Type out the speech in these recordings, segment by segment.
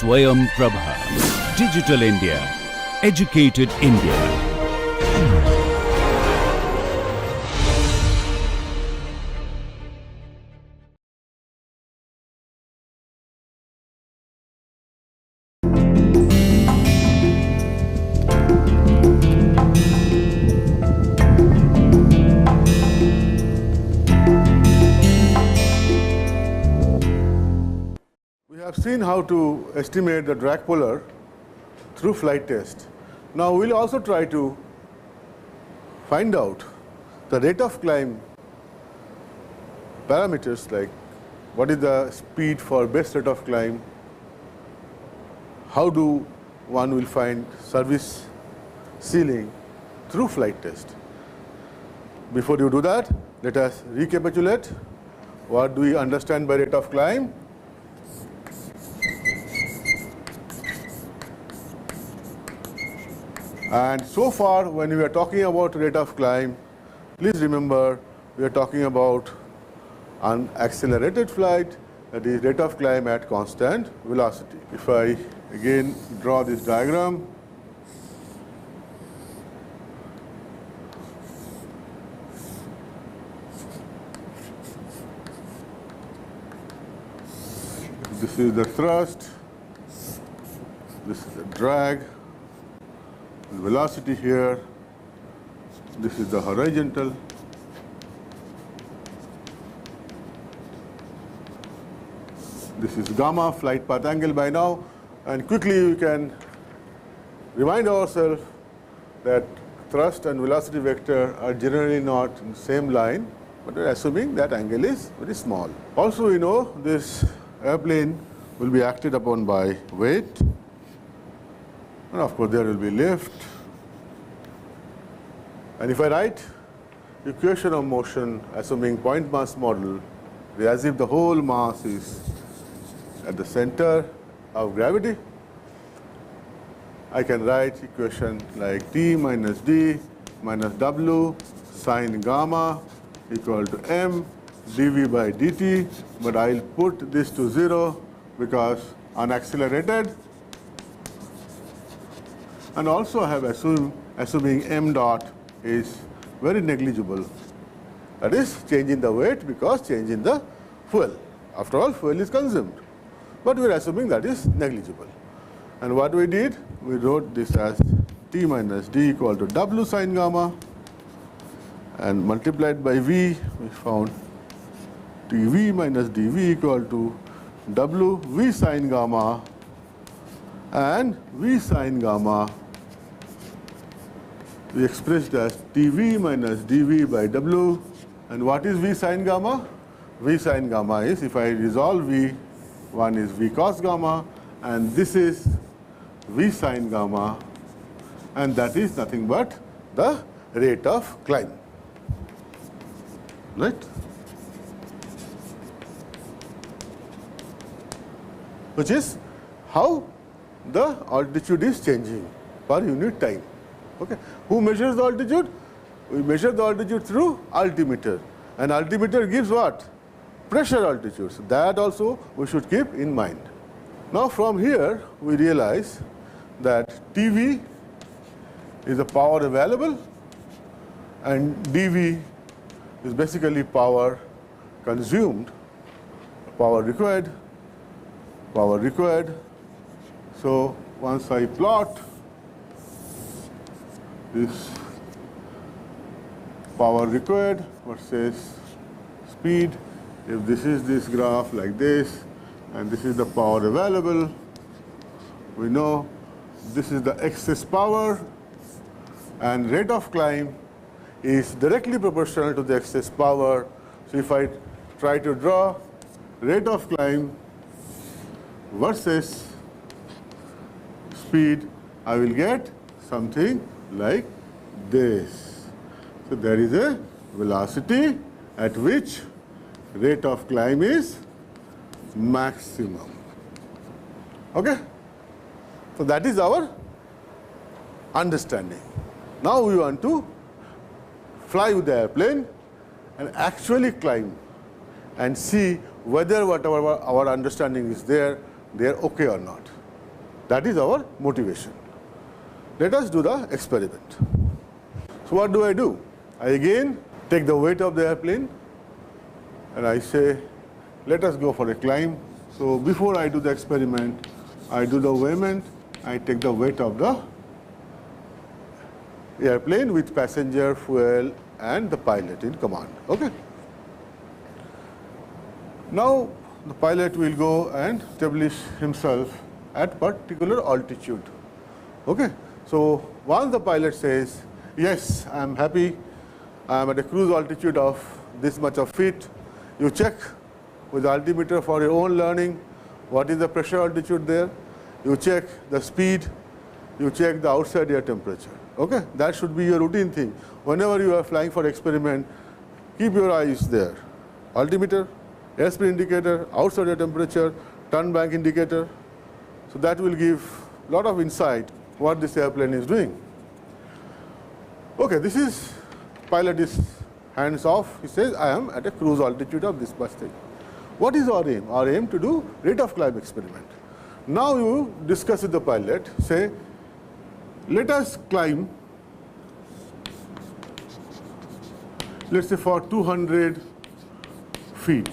SwayamPrabha. Digital India. Educated India. We have seen how to estimate the drag puller through flight test. Now we'll also try to find out the rate of climb parameters, like what is the speed for best rate of climb, how do one will find service ceiling through flight test. Before you do that, let us recapitulate. What do we understand by rate of climb? And so far, when we are talking about rate of climb, please remember we are talking about an accelerated flight, that is rate of climb at constant velocity. If I again draw this diagram, this is the thrust, this is the drag, the velocity here, this is the horizontal, this is gamma, flight path angle by now, and quickly we can remind ourselves that thrust and velocity vector are generally not in the same line, but we are assuming that angle is very small. Also we know this airplane will be acted upon by weight, and of course there will be lift. And if I write equation of motion assuming point mass model, as if the whole mass is at the center of gravity, I can write equation like T minus D minus W sine gamma equal to m dV by dt, but I will put this to 0 because unaccelerated, and also I have assuming m dot is very negligible, that is change in the weight because change in the fuel. After all, fuel is consumed, but we are assuming that is negligible. And what we did, we wrote this as T minus D equal to W sine gamma, and multiplied by V, we found TV minus dV equal to W V sine gamma, and V sine gamma we expressed as TV minus dV by W. And what is V sine gamma? V sine gamma is, if I resolve V, one is V cos gamma, and this is V sine gamma, and that is nothing but the rate of climb, right? Which is how the altitude is changing per unit time. Okay. Who measures the altitude? We measure the altitude through altimeter, and altimeter gives what? Pressure altitude. So that also we should keep in mind. Now from here we realize that TV is the power available, and dV is basically power consumed, power required. So once I plot this power required versus speed, if this is this graph like this, and this is the power available, we know this is the excess power, and rate of climb is directly proportional to the excess power. So if I try to draw rate of climb versus speed, I will get something like this. So there is a velocity at which rate of climb is maximum. Okay? So that is our understanding. Now we want to fly with the airplane and actually climb and see whether whatever our understanding is there, they are okay or not. That is our motivation. Let us do the experiment. So what do? I again take the weight of the airplane and I say, let us go for a climb. So before I do the experiment, I do the weighment, I take the weight of the airplane with passenger, fuel, and the pilot in command. Okay. Now the pilot will go and establish himself at particular altitude. Okay. So once the pilot says, yes, I am happy, I am at a cruise altitude of this much of feet, you check with the altimeter for your own learning what is the pressure altitude there, you check the speed, you check the outside air temperature. Okay, that should be your routine thing. Whenever you are flying for experiment, keep your eyes there. Altimeter, airspeed indicator, outside air temperature, turn bank indicator. So that will give a lot of insight what this airplane is doing. Okay, this is, pilot is hands off. He says, I am at a cruise altitude of this much thing. What is our aim? Our aim to do rate of climb experiment. Now you discuss with the pilot, say, let us climb, let's say for 200 feet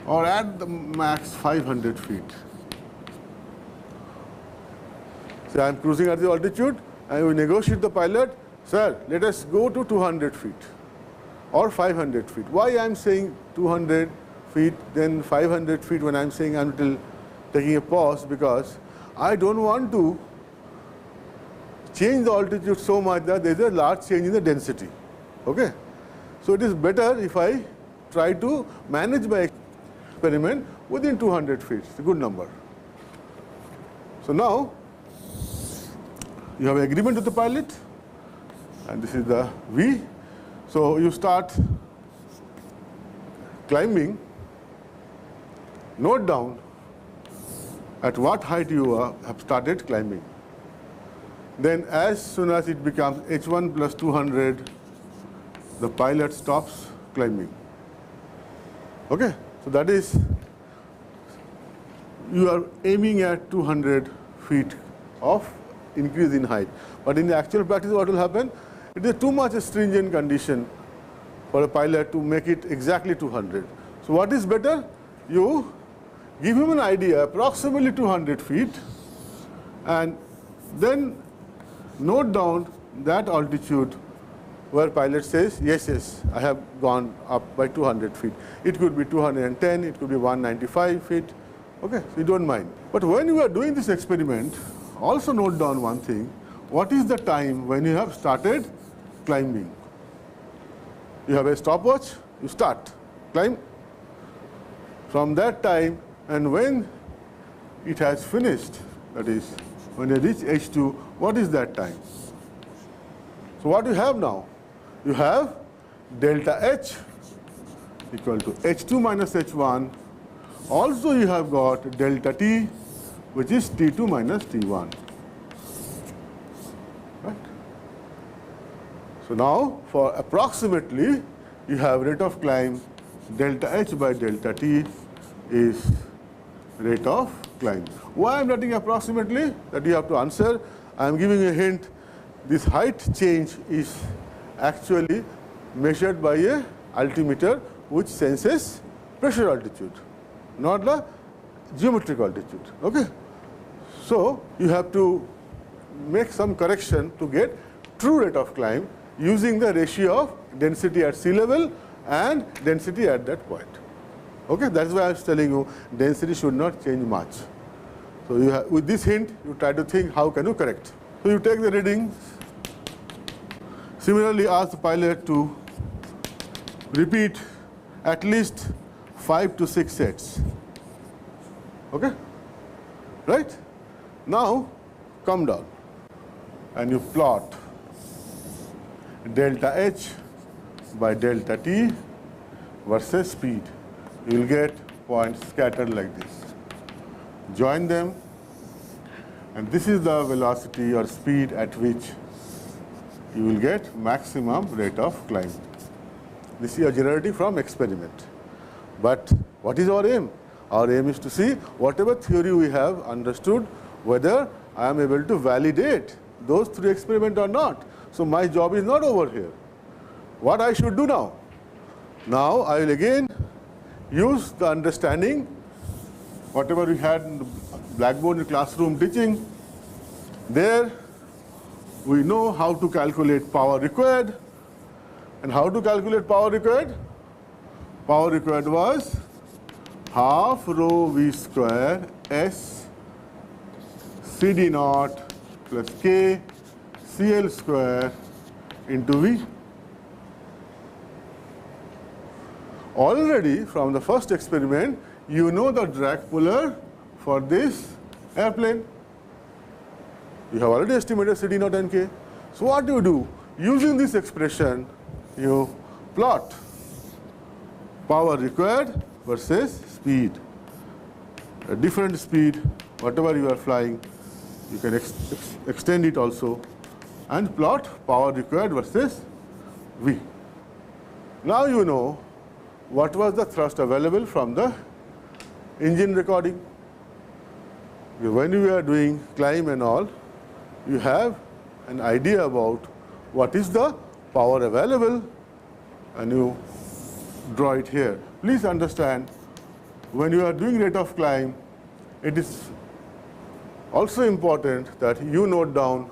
or at the max 500 feet. So I am cruising at the altitude and we negotiate the pilot, sir, let us go to 200 feet or 500 feet. Why I am saying 200 feet, then 500 feet when I am saying I am taking a pause, because I don't want to change the altitude so much that there is a large change in the density. Okay? So it is better if I try to manage my experiment within 200 feet. It's a good number. So now you have agreement with the pilot, and this is the V. So you start climbing. Note down at what height you have started climbing. Then as soon as it becomes h1 plus 200, the pilot stops climbing. Okay? So that is, you are aiming at 200 feet of increase in height. But in the actual practice, what will happen? It is too much a stringent condition for a pilot to make it exactly 200. So what is better? You give him an idea, approximately 200 feet, and then note down that altitude where pilot says, yes, yes, I have gone up by 200 feet. It could be 210, it could be 195 feet. Okay, so you don't mind. But when you are doing this experiment, also note down one thing. What is the time when you have started climbing? You have a stopwatch, you start, climb. From that time, and when it has finished, that is, when you reach H2, what is that time? So what you have now? You have delta H equal to H2 minus H1. Also you have got delta T, which is T2 minus T1. Right? So now, for approximately, you have rate of climb delta H by delta T is rate of climb. Why I am writing approximately? That you have to answer. I am giving a hint. This height change is actually measured by a altimeter which senses pressure altitude, not the geometric altitude. Okay? So you have to make some correction to get true rate of climb using the ratio of density at sea level and density at that point. Okay? That's why I was telling you density should not change much. So you have, with this hint, you try to think how can you correct. So you take the readings. Similarly, ask the pilot to repeat at least 5 to 6 sets. Okay? Right? Now, come down and you plot delta H by delta T versus speed. You will get points scattered like this. Join them, and this is the velocity or speed at which you will get maximum rate of climb. This is a generality from experiment. But what is our aim? Our aim is to see whatever theory we have understood, whether I am able to validate those 3 experiments or not. So my job is not over here. What I should do now? Now I will again use the understanding, whatever we had in the blackboard in the classroom teaching. There we know how to calculate power required. And how to calculate power required? Power required was half rho v square S CD naught plus K CL square into V. Already from the first experiment, you know the drag puller for this airplane. You have already estimated CD naught and K. So what do you do? Using this expression, you plot power required versus speed. A different speed, whatever you are flying, you can extend it also, and plot power required versus V. Now you know what was the thrust available from the engine recording. When you are doing climb and all, you have an idea about what is the power available, and you draw it here. Please understand, when you are doing rate of climb, it is also important that you note down,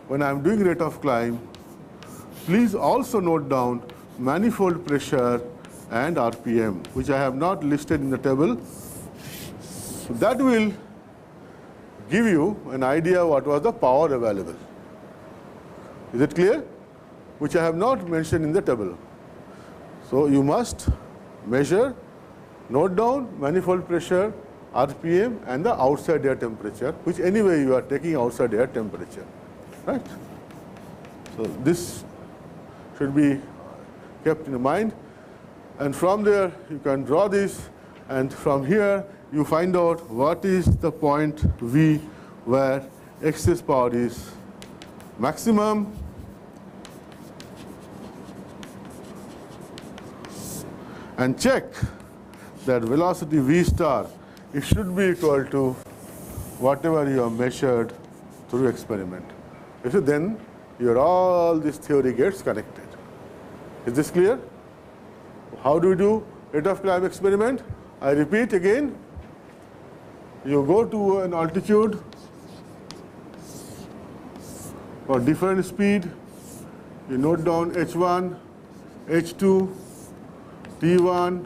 when I am doing rate of climb, please also note down manifold pressure and RPM, which I have not listed in the table. So that will give you an idea what was the power available. Is it clear? Which I have not mentioned in the table. So you must measure, note down manifold pressure, RPM, and the outside air temperature, which anyway you are taking outside air temperature, right? So this should be kept in mind. And from there you can draw this, and from here you find out what is the point V where excess power is maximum, and check that velocity V star, it should be equal to whatever you have measured through experiment. So then all this theory gets connected. Is this clear? How do you do rate of climb experiment? I repeat again. You go to an altitude for different speed. You note down H1, H2, T1,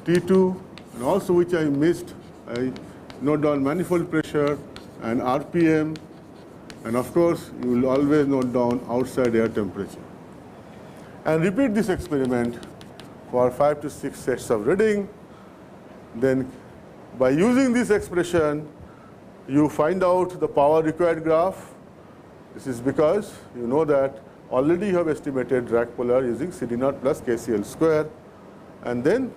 T2, and also which I missed, I note down manifold pressure and RPM, and of course you will always note down outside air temperature. And repeat this experiment for 5 to 6 sets of reading. Then by using this expression, you find out the power required graph. This is because you know that already you have estimated drag puller using CD naught plus KCL square, and then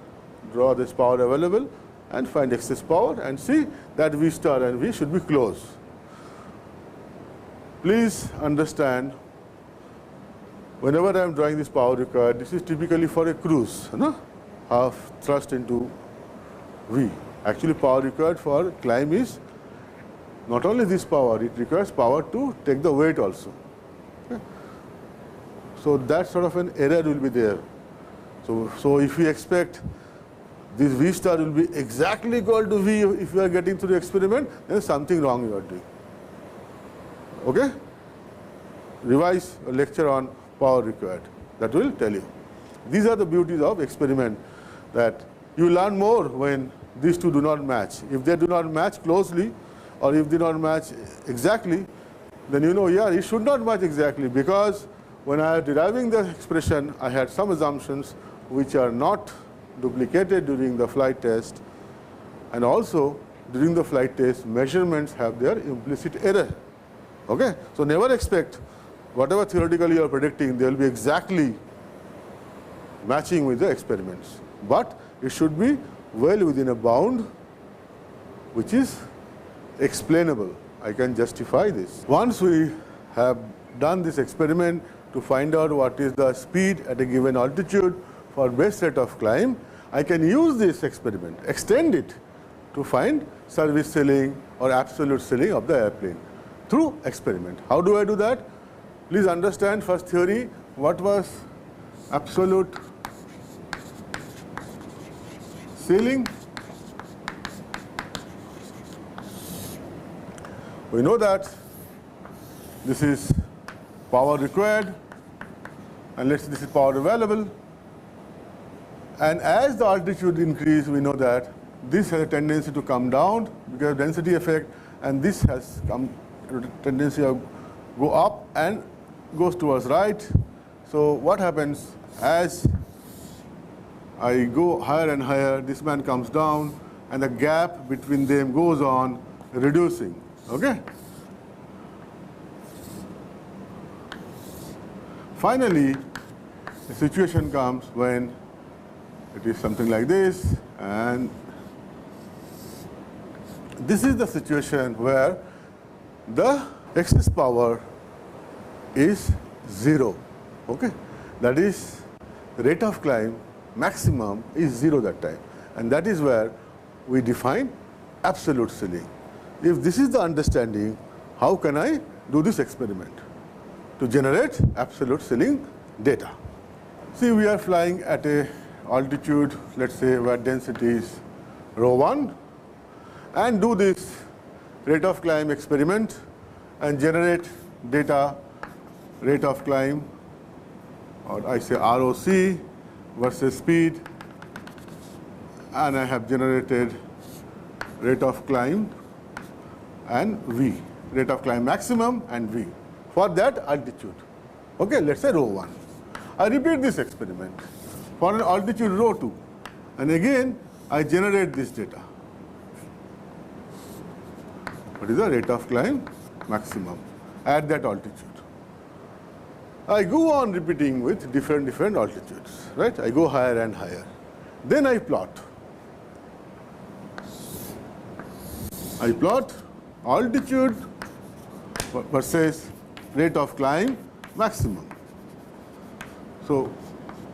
draw this power available and find excess power and see that V star and V should be close. Please understand, whenever I am drawing this power required, this is typically for a cruise, half thrust into V. Actually, power required for climb is not only this power, it requires power to take the weight also. Okay? So that sort of an error will be there. So if you expect this V star will be exactly equal to V if you are getting through the experiment, then something wrong you are doing. Okay? Revise a lecture on power required. That will tell you. These are the beauties of experiment, that you learn more when these two do not match. If they do not match closely, or if they do not match exactly, then you know, yeah, it should not match exactly, because when I am deriving the expression, I had some assumptions which are not duplicated during the flight test, and also during the flight test, measurements have their implicit error. Okay? So never expect whatever theoretically you are predicting, they will be exactly matching with the experiments. But it should be well within a bound which is explainable. I can justify this. Once we have done this experiment to find out what is the speed at a given altitude for best rate of climb, I can use this experiment, extend it to find service ceiling or absolute ceiling of the airplane through experiment. How do I do that? Please understand first theory, what was absolute ceiling? We know that this is power required, and let's say this is power available. And as the altitude increases, we know that this has a tendency to come down because of density effect, and this has tendency to go up and goes towards right. So what happens as I go higher and higher, this man comes down, and the gap between them goes on reducing. Okay? Finally, the situation comes when it is something like this, and this is the situation where the excess power is 0. Okay? That is, the rate of climb maximum is 0 that time, and that is where we define absolute ceiling. If this is the understanding, how can I do this experiment to generate absolute ceiling data? See, we are flying at a altitude, let's say, where density is ρ1, and do this rate of climb experiment and generate data, rate of climb, or I say ROC versus speed, and I have generated rate of climb and V, rate of climb maximum and V for that altitude. Okay, let's say ρ1. I repeat this experiment for an altitude ρ2, and again I generate this data. What is the rate of climb maximum at that altitude? I go on repeating with different altitudes, right? I go higher and higher. Then I plot. I plot altitude versus rate of climb maximum. So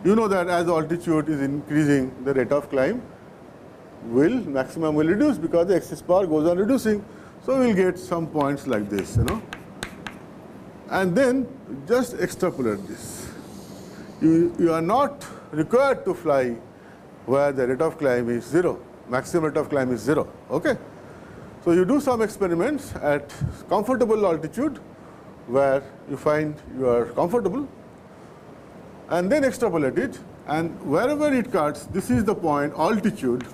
you know that as the altitude is increasing, the rate of climb maximum will reduce because the excess power goes on reducing. So we'll get some points like this, and then just extrapolate this. You are not required to fly where the rate of climb is 0, maximum rate of climb is 0. Okay? So you do some experiments at comfortable altitude where you find you are comfortable, and then extrapolate it, and wherever it cuts, this is the point, altitude,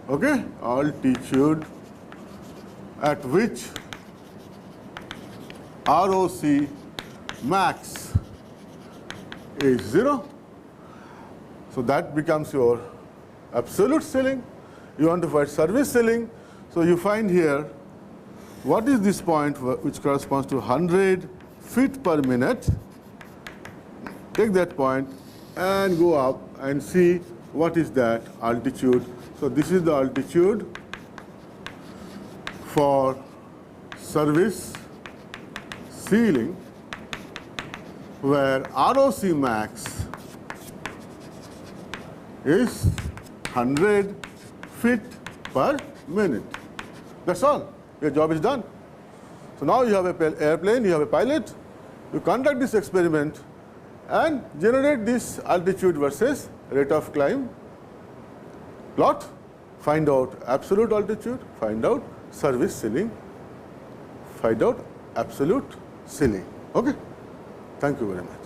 okay? Altitude at which ROC max is 0. So that becomes your absolute ceiling. You want to find service ceiling. So you find here, what is this point which corresponds to 100 feet per minute? Take that point and go up and see what is that altitude. So this is the altitude for service ceiling where ROC max is 100 feet per minute. That's all. Your job is done. So now you have an airplane, you have a pilot, you conduct this experiment and generate this altitude versus rate of climb plot, find out absolute altitude, find out service ceiling, find out absolute ceiling. Okay? Thank you very much.